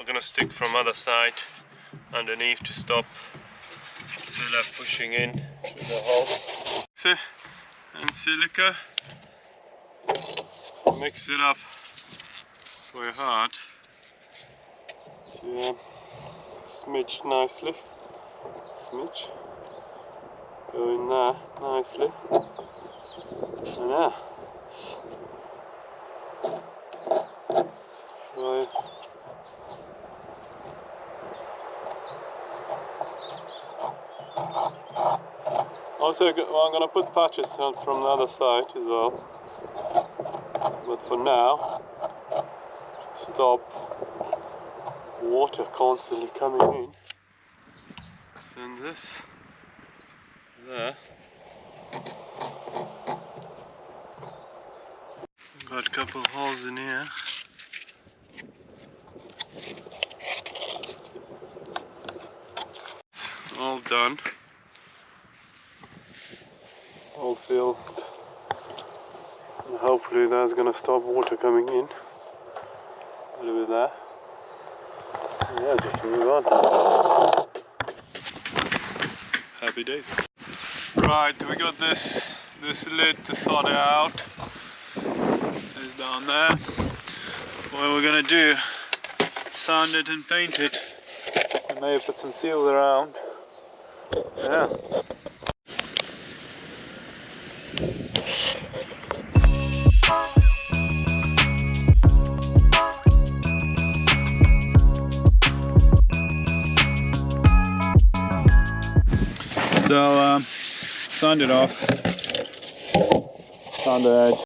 we're gonna stick from other side underneath to stop filler pushing in to the hole. So, and silica, mix it up very hard to smidge nicely. Smidge, go in there nicely, and yeah. Right. Also, I'm going to put patches on from the other side as well. But for now, stop water constantly coming in. Send this there. Got a couple of holes in here. All done. All filled. And hopefully that's gonna stop water coming in. A little bit there. Yeah, just move on. Happy days. Right, we got this lid to sort it out. It's down there. What we're gonna do, sand it and paint it. And maybe put some seals around. Yeah. So, sand it off, sand the edge.